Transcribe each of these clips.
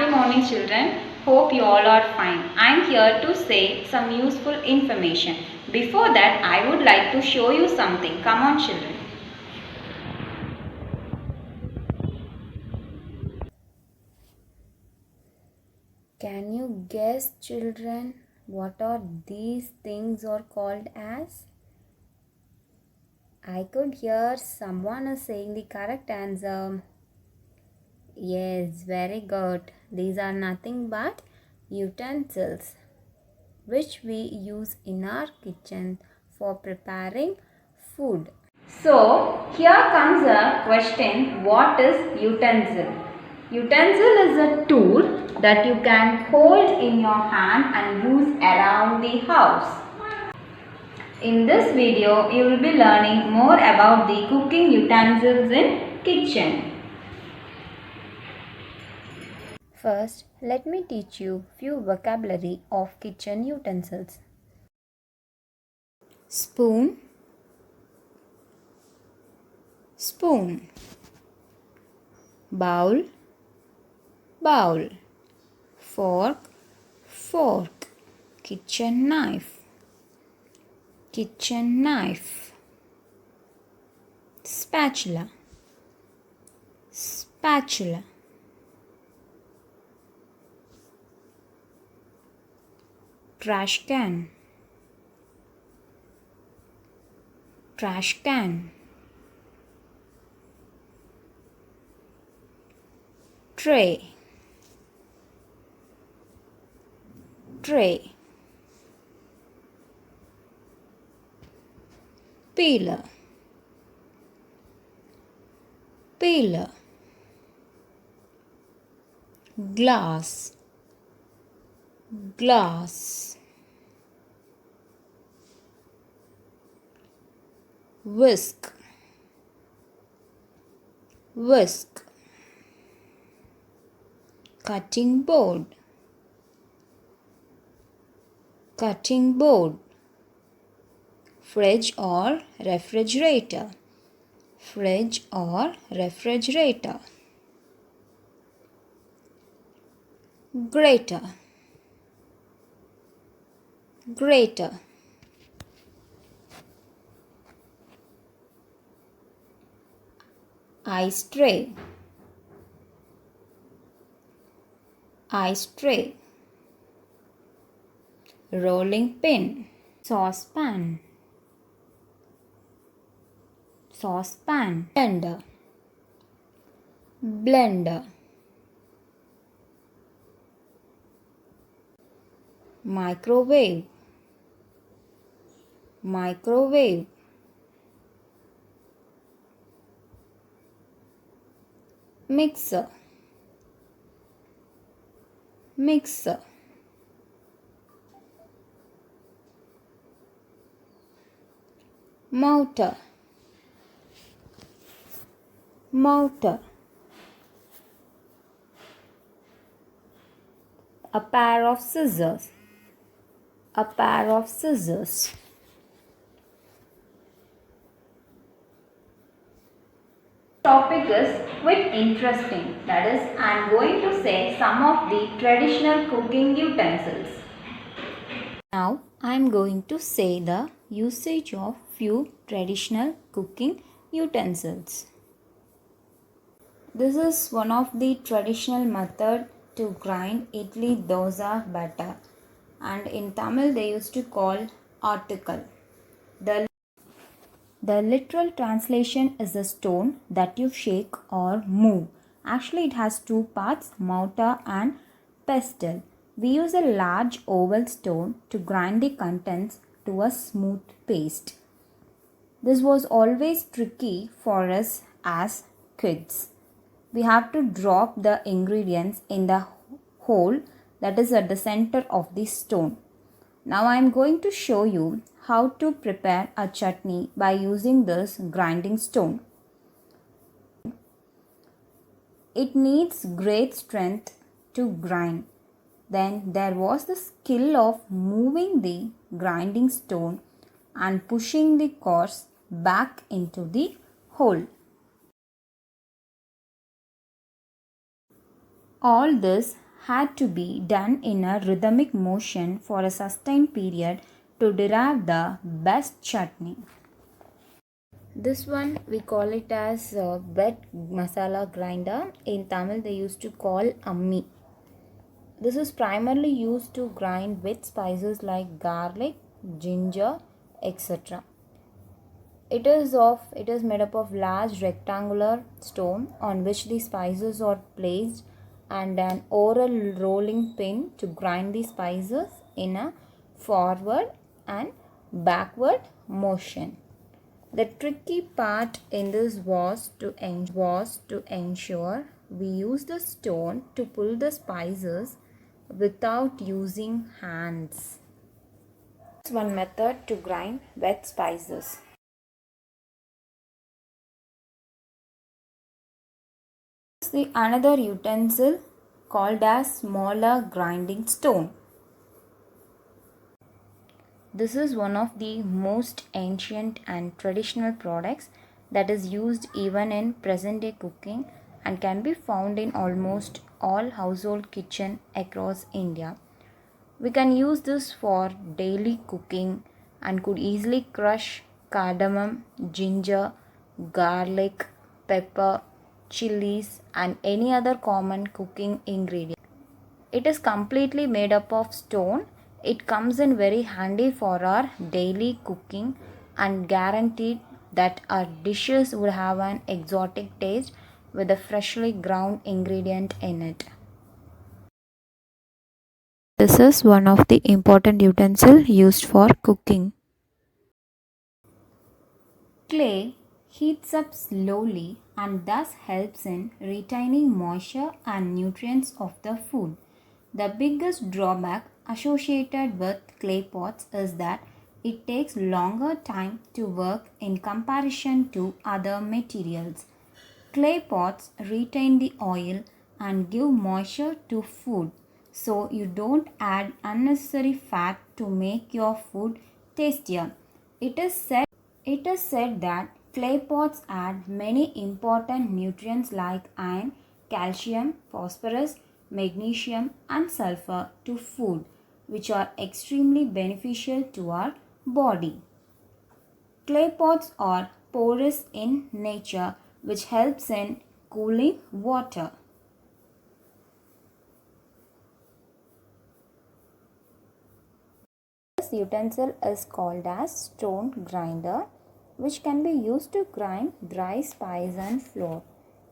Happy morning, children. Hope you all are fine. I am here to say some useful information. Before that, I would like to show you something. Come on, children. Can you guess, children, what are these things are called as? I could hear someone is saying the correct answer. Yes, very good. These are nothing but utensils which we use in our kitchen for preparing food. So, here comes a question. What is utensil? Utensil is a tool that you can hold in your hand and use around the house. In this video, you will be learning more about the cooking utensils in kitchen. First, let me teach you few vocabulary of kitchen utensils. Spoon, spoon. Bowl, bowl. Fork, fork. Kitchen knife, kitchen knife. Spatula, spatula. Trash can, trash can. Tray, tray. Peeler, peeler. Glass, glass. Whisk, whisk. Cutting board, cutting board. Fridge or refrigerator, fridge or refrigerator. Grater, grater. Ice tray, ice tray. Rolling pin, saucepan, saucepan. Blender, blender. Microwave, microwave. Mixer, mixer. Mortar, mortar. A pair of scissors, a pair of scissors. Topic is quite interesting. That is, I am going to say some of the traditional cooking utensils. Now I am going to say the usage of few traditional cooking utensils. This is one of the traditional method to grind idli dosa batter, and in Tamil they used to call article. The literal translation is a stone that you shake or move. Actually, it has two parts, mortar and pestle. We use a large oval stone to grind the contents to a smooth paste. This was always tricky for us as kids. We have to drop the ingredients in the hole that is at the center of the stone. Now I am going to show you how to prepare a chutney by using this grinding stone. It needs great strength to grind. Then there was the skill of moving the grinding stone and pushing the course back into the hole. All this had to be done in a rhythmic motion for a sustained period to derive the best chutney. This one we call it as wet masala grinder. In Tamil they used to call ammi. This is primarily used to grind with spices like garlic, ginger, etc. It is made up of large rectangular stone on which the spices are placed and an oral rolling pin to grind the spices in a forward and backward motion. The tricky part in this was to ensure we use the stone to pull the spices without using hands. That's one method to grind wet spices. The another utensil called as smaller grinding stone. This is one of the most ancient and traditional products that is used even in present day cooking and can be found in almost all household kitchen across India. We can use this for daily cooking and could easily crush cardamom, ginger, garlic, pepper, chilies and any other common cooking ingredient. It is completely made up of stone. It comes in very handy for our daily cooking and guaranteed that our dishes would have an exotic taste with a freshly ground ingredient in it. This is one of the important utensils used for cooking. Clay heats up slowly and thus helps in retaining moisture and nutrients of the food. The biggest drawback associated with clay pots is that it takes longer time to work in comparison to other materials. Clay pots retain the oil and give moisture to food, so you don't add unnecessary fat to make your food tastier. It is said that clay pots add many important nutrients like iron, calcium, phosphorus, magnesium, and sulfur to food, which are extremely beneficial to our body. Clay pots are porous in nature, which helps in cooling water. This utensil is called as stone grinder, which can be used to grind dry spice and flour.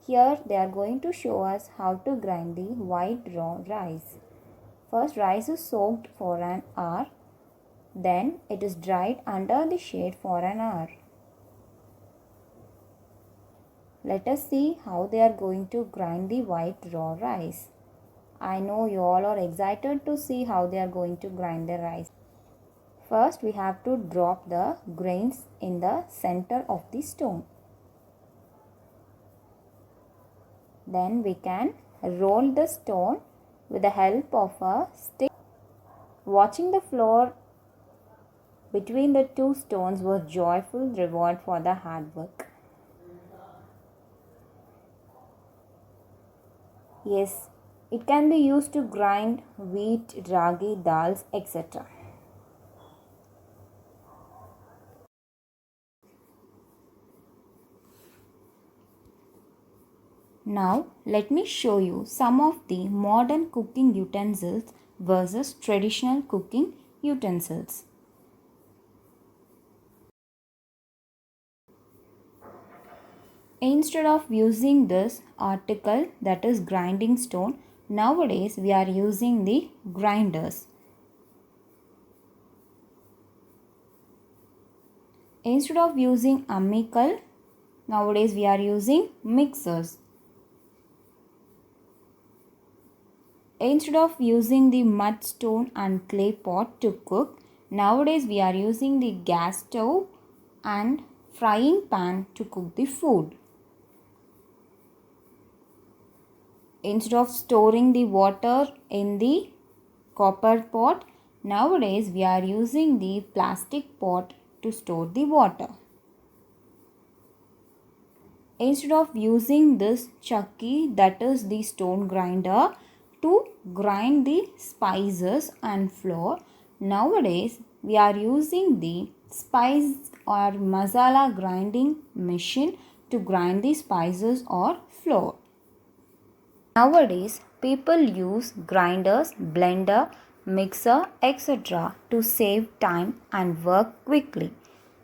Here they are going to show us how to grind the white raw rice. First, rice is soaked for an hour, then it is dried under the shade for an hour. Let us see how they are going to grind the white raw rice. I know you all are excited to see how they are going to grind the rice. First, we have to drop the grains in the center of the stone. Then we can roll the stone with the help of a stick. Watching the floor between the two stones was joyful reward for the hard work. Yes, it can be used to grind wheat, ragi, dals, etc. Now, let me show you some of the modern cooking utensils versus traditional cooking utensils. Instead of using this article, that is grinding stone, nowadays we are using the grinders. Instead of using ammikal, nowadays we are using mixers. Instead of using the mud stone and clay pot to cook, nowadays we are using the gas stove and frying pan to cook the food. Instead of storing the water in the copper pot, nowadays we are using the plastic pot to store the water. Instead of using this chakki, that is the stone grinder, to grind the spices and flour. Nowadays, we are using the spice or masala grinding machine to grind the spices or flour. Nowadays, people use grinders, blender, mixer, etc. to save time and work quickly.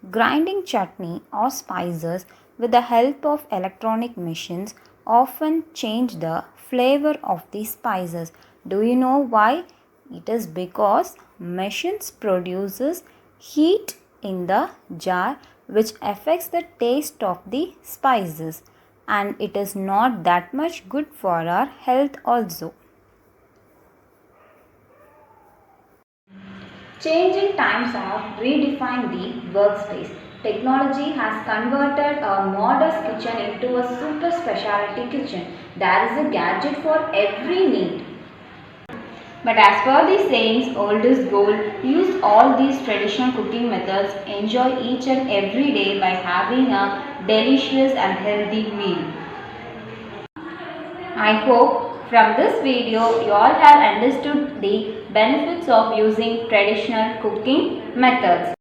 Grinding chutney or spices with the help of electronic machines often change the flavor of the spices. Do you know why? It is because machines produces heat in the jar which affects the taste of the spices, and it is not that much good for our health also. Changing times have redefined the workspace. Technology has converted a modest kitchen into a super specialty kitchen. There is a gadget for every need. But as per the sayings, old is gold. Use all these traditional cooking methods. Enjoy each and every day by having a delicious and healthy meal. I hope from this video you all have understood the benefits of using traditional cooking methods.